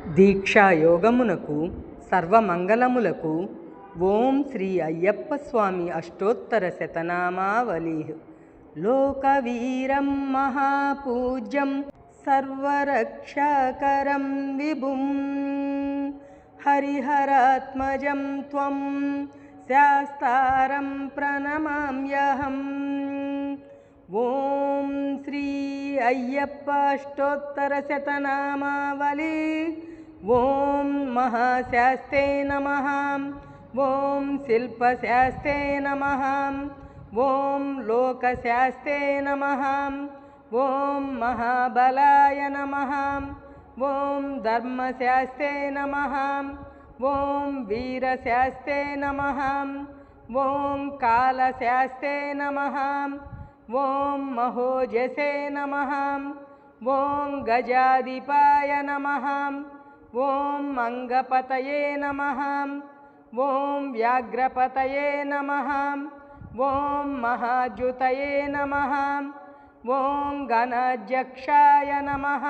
దీక్షాయోగమునకు సర్వమంగళములకు ఓం శ్రీ అయ్యప్ప స్వామి అష్టోత్తర శతనామావళి. లోకవీరం మహాపూజ్యం సర్వరక్షాకరం విభుం హరిహరాత్మజం త్వం శాస్తారం ప్రణమామ్యహం. ఓం శ్రీ అయ్యప్ప అష్టోత్తర శతనామావళి. ఓం మహాశాస్తే నమః. ఓం శిల్పశాస్తే నమః. ఓం లోకశాస్తే నమః. ఓం మహాబలాయ నమః. ఓం ధర్మశాస్తే నమః. ఓం వీరశాస్తే నమః. ఓం కాలశాస్తే నమః. ఓం మహోజసే నమః. ఓం గజాధిపాయ నమః. ఓం అంగపతయే నమః. ఓం వ్యాఘ్రపతయే నమః. ఓం మహాద్యుతయే నమః. ఓం గణాధ్యక్షాయ నమః.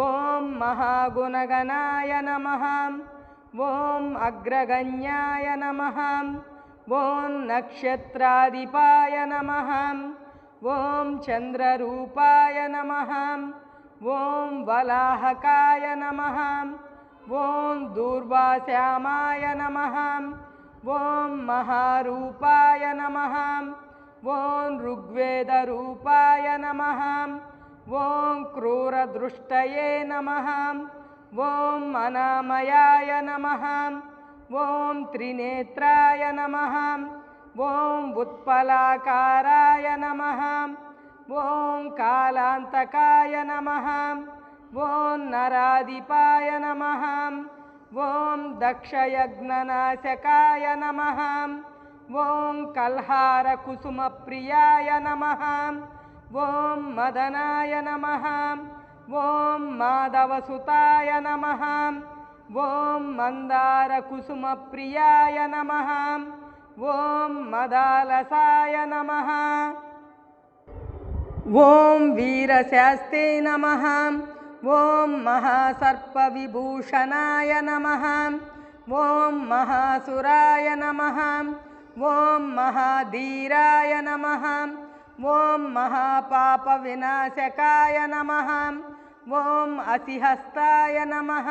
ఓం మహాగుణగణాయ నమః. ఓం అగ్రగణ్యాయ నమః. ఓం నక్షత్రాధిపాయ నమః. ఓం చంద్రరూపాయ నమః. ఓం వలాహకాయ నమః. ఓం దూర్వాశ్యామాయ నమః. ఓం మహారూపాయ నమః. ఓం ఋగ్వేదరూపాయ నమః. ఓం క్రూరదృష్టయే నమః. ఓం అనామయాయ నమః. ఓం త్రినేత్రాయ నమః. ఓం ఉత్పలాకారాయ నమః. ఓం కాలాంతకాయ నమః. ఓం నరాధిపాయ నమః. ఓం దక్షయజ్ఞనాశకాయ నమః. ఓం కల్హారకుసుమప్రియాయ నమః. ఓం మదనాయ నమః. ఓం మాధవసుతాయ నమః. ఓం మందారకుసుమప్రియాయ నమః. ఓం మదాలసాయ నమః. ఓం వీరశాస్తే నమః. ఓం మహాసర్పవిభూషణాయ నమః. ఓం మహాసురాయ నమః. ఓం మహాధీరాయ నమః. ఓం మహాపాపవినాశకాయ నమః. ఓం అసిహస్తాయ నమః.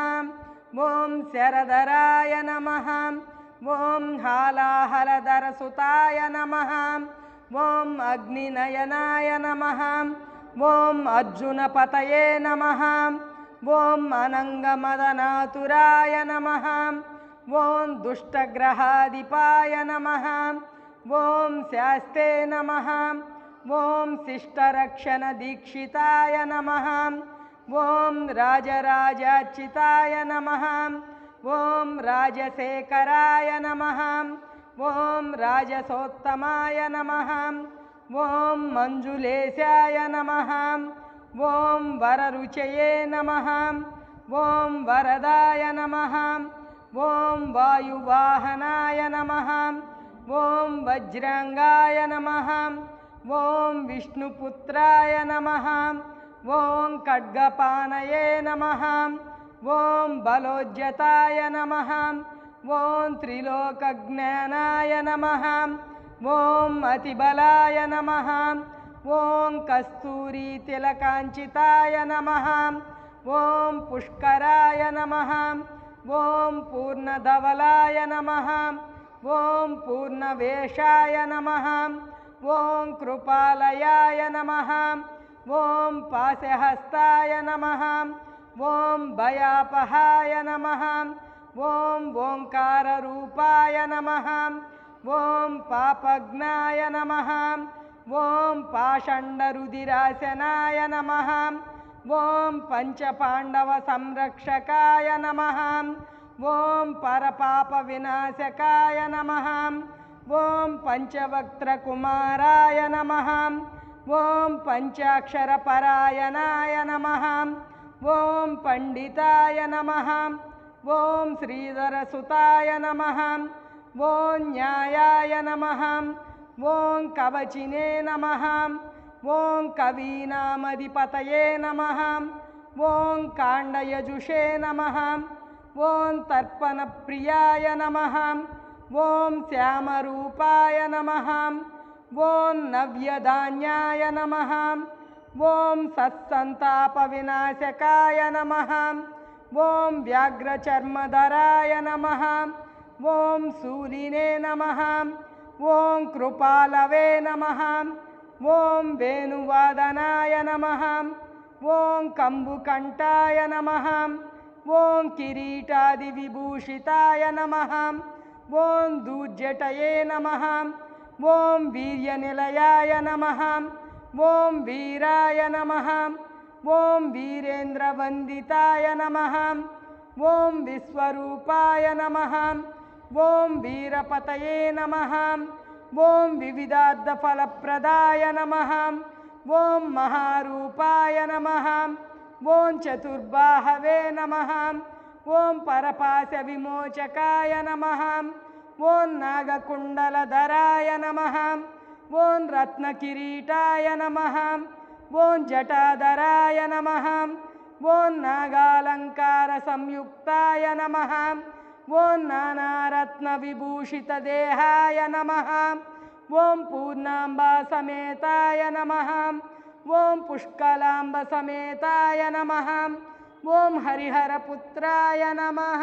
ఓం శరధరాయ నమః. ఓం హాలాహలధరసుతాయ నమః. ఓం అగ్నినయనాయ నమః. ఓం అర్జునపతయే నమః. ఓం అనంగమదనాతురాయ నమః. ఓం దుష్టగ్రహాధిపాయ నమః. ఓం శాస్తే నమః. ఓం శిష్టరక్షణ దీక్షితాయ నమః. ఓం రాజరాజార్చితాయ నమః. ఓం రాజశేఖరాయ నమః. ఓం రాజసోత్తమాయ నమః. ఓం మంజులేశాయ నమః. ఓం వరరుచయే నమః. ఓం వరదాయ నమః. ఓం వాయువాహనాయ నమః. ఓం వజ్రాంగాయ నమః. ఓం విష్ణుపుత్రాయ నమః. ఓం ఖడ్గపానయే నమః. ఓం బలోజ్జతాయ నమః. ఓం త్రిలోకజ్ఞానాయ నమః. ఓం అతిబలాయ నమః. ఓం కస్తూరీతిలకాంచితాయ నమః. ఓం పుష్కరాయ నమః. ఓం పూర్ణధవలాయ నమః. ఓం పూర్ణవేషాయ నమః. ఓం కృపాలయాయ నమః. ఓం పాశహస్తాయ నమః. ఓం భయాపహాయ నమః. ఓం ఓంకారరూపాయ నమః. ఓం పాపజ్ఞాయ నమః. ఓం పాషండరుధిరాసనాయ నమః. ఓం పంచపాండవ సంరక్షకాయ నమః. ఓం పరపాప వినాశకాయ నమః. ఓం పంచవక్త్రకుమారాయ నమః. ఓం పంచాక్షరపరాయణాయ నమః. ఓం పండితాయ నమః. ఓం శ్రీధరసుతాయ నమః. ఓం న్యాయాయ నమః. ఓం కవచినే నమః. ఓం కవీనామధిపతయే నమః. ఓం కాండయజుషే నమః ఓం తర్పణప్రియాయ నమః ఓం శ్యామరూపాయ నమః ఓం నవ్యధాన్యాయ నమః ఓం సత్సంతాపవినాశకాయ నమః ఓం వ్యాఘ్రచర్మధరాయ నమః ఓం శూలినే నమః ఓం కృపాలవే నమః ఓం వేణువాదనాయ నమః ఓం కంబుకంఠాయ నమః ఓం కిరీటాదివిభూషితాయ నమః ఓం దూర్జటయే నమః ఓం వీర్యనిలయాయ నమః ఓం వీరాయ నమః ఓం వీరేంద్రవందితాయ నమః ఓం విశ్వరూపాయ నమః ఓం వీరపతయే నమః ఓం వివిధార్థఫలప్రదాయ నమః ఓం మహారూపాయ నమః ఓం చతుర్బాహవే నమః ఓం పరపాశ విమోచకాయ నమః ఓం నాగకుండలధరాయ నమః ఓం రత్నకిరీటాయ నమః ఓం జటాధరాయ నమః ఓం నాగాలంకార సంయుక్తాయ నమః ఓం నానారత్న విభూషిత దేహాయ నమః ఓం పూర్ణాంబా సమేతాయ నమః ఓం పుష్కలాంబ సమేతాయ నమః ఓం హరిహరపుత్రాయ నమః.